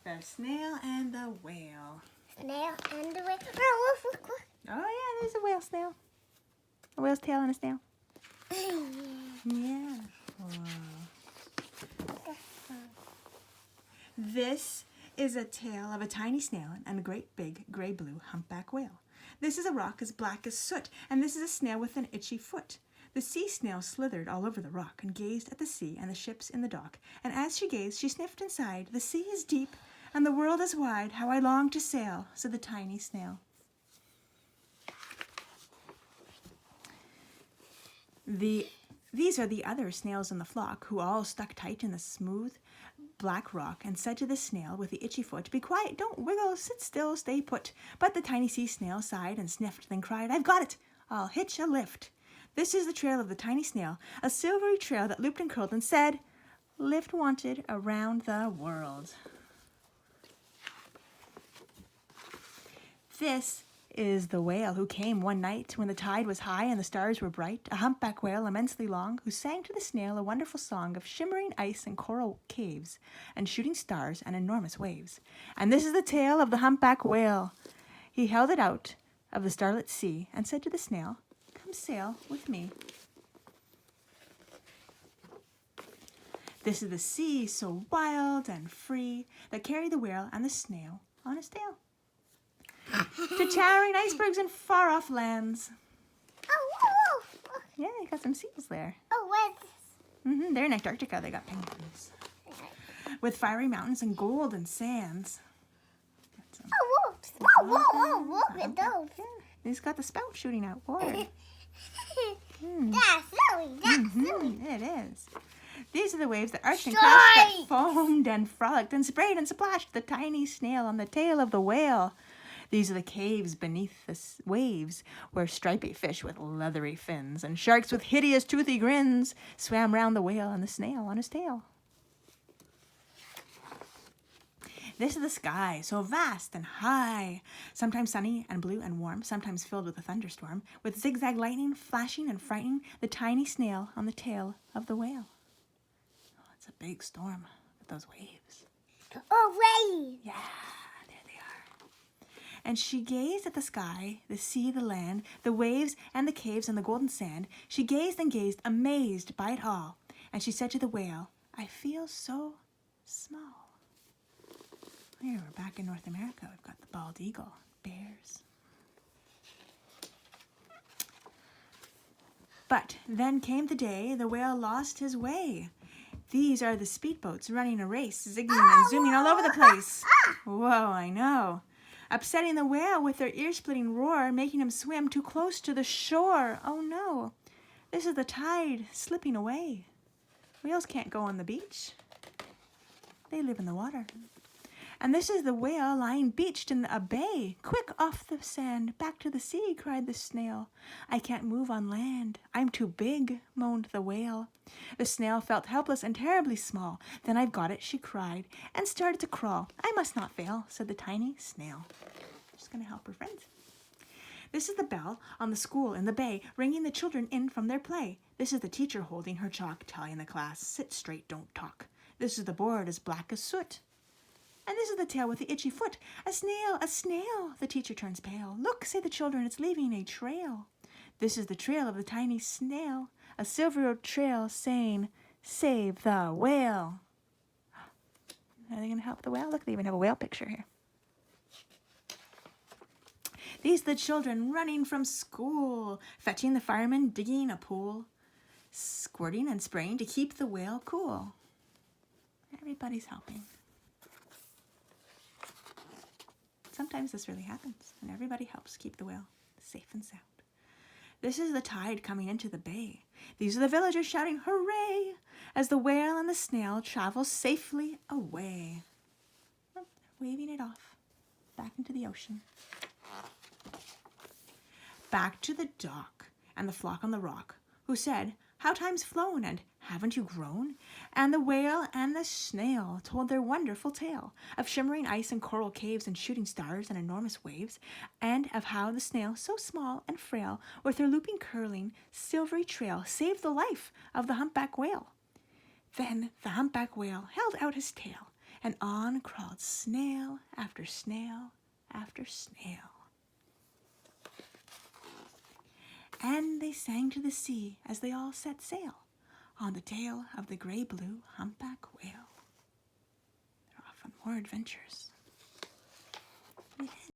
The Snail and the Whale. Snail and the Whale. Oh, look, look. Oh yeah, there's a whale snail. A whale's tail and a snail. Yeah. Whoa. This is a tale of a tiny snail and a great big gray-blue humpback whale. This is a rock as black as soot, and this is a snail with an itchy foot. The sea snail slithered all over the rock and gazed at the sea and the ships in the dock. And as she gazed, she sniffed and sighed, "The sea is deep and the world is wide. How I long to sail," said the tiny snail. These are the other snails in the flock, who all stuck tight in the smooth black rock and said to the snail with the itchy foot, "Be quiet, don't wiggle, sit still, stay put." But the tiny sea snail sighed and sniffed, then cried, "I've got it, I'll hitch a lift." This is the trail of the tiny snail, a silvery trail that looped and curled and said, "Lift wanted around the world." This is the whale who came one night when the tide was high and the stars were bright, a humpback whale immensely long, who sang to the snail a wonderful song of shimmering ice and coral caves and shooting stars and enormous waves. And this is the tale of the humpback whale. He held it out of the starlit sea and said to the snail, "Come sail with me." This is the sea so wild and free that carried the whale and the snail on his tail to towering icebergs and far-off lands. Oh, look. Yeah, you got some seals there. Oh, what's this? They're in Antarctica. They got penguins. With fiery mountains and golden sands. Oh, whoa, look at those. He's got the spout shooting out water. That's silly. It is. These are the waves that arched and crashed, that foamed and frolicked and sprayed and splashed the tiny snail on the tail of the whale. These are the caves beneath the waves, where stripy fish with leathery fins and sharks with hideous toothy grins swam round the whale and the snail on his tail. This is the sky, so vast and high, sometimes sunny and blue and warm, sometimes filled with a thunderstorm, with zigzag lightning flashing and frightening the tiny snail on the tail of the whale. Oh, it's a big storm with those waves. Oh, wait. Yeah. And she gazed at the sky, the sea, the land, the waves, and the caves, and the golden sand. She gazed and gazed, amazed by it all. And she said to the whale, "I feel so small." Here, we're back in North America. We've got the bald eagle, bears. But then came the day the whale lost his way. These are the speedboats running a race, zigging and zooming all over the place. Whoa, I know. Upsetting the whale with their ear-splitting roar, making him swim too close to the shore. Oh no, this is the tide slipping away. Whales can't go on the beach. They live in the water. And this is the whale lying beached in a bay. "Quick, off the sand, back to the sea," cried the snail. "I can't move on land. I'm too big," moaned the whale. The snail felt helpless and terribly small. "Then I've got it," she cried, and started to crawl. "I must not fail," said the tiny snail. She's going to help her friends. This is the bell on the school in the bay, ringing the children in from their play. This is the teacher holding her chalk, telling the class, "Sit straight, don't talk." This is the board as black as soot. And this is the tail with the itchy foot. "A snail, a snail!" The teacher turns pale. "Look," say the children, "it's leaving a trail." This is the trail of the tiny snail, a silver trail saying, "Save the whale." Are they going to help the whale? Look, they even have a whale picture here. These are the children running from school, fetching the firemen, digging a pool, squirting and spraying to keep the whale cool. Everybody's helping. Sometimes this really happens, and everybody helps keep the whale safe and sound. This is the tide coming into the bay. These are the villagers shouting, "Hooray!" as the whale and the snail travel safely away. Oh, waving it off, back into the ocean. Back to the dock and the flock on the rock, who said, "How time's flown, and haven't you grown?" And the whale and the snail told their wonderful tale of shimmering ice and coral caves and shooting stars and enormous waves, and of how the snail, so small and frail, with her looping, curling, silvery trail, saved the life of the humpback whale. Then the humpback whale held out his tail and on crawled snail after snail after snail. And they sang to the sea as they all set sail on the tail of the gray-blue humpback whale. They're off on more adventures.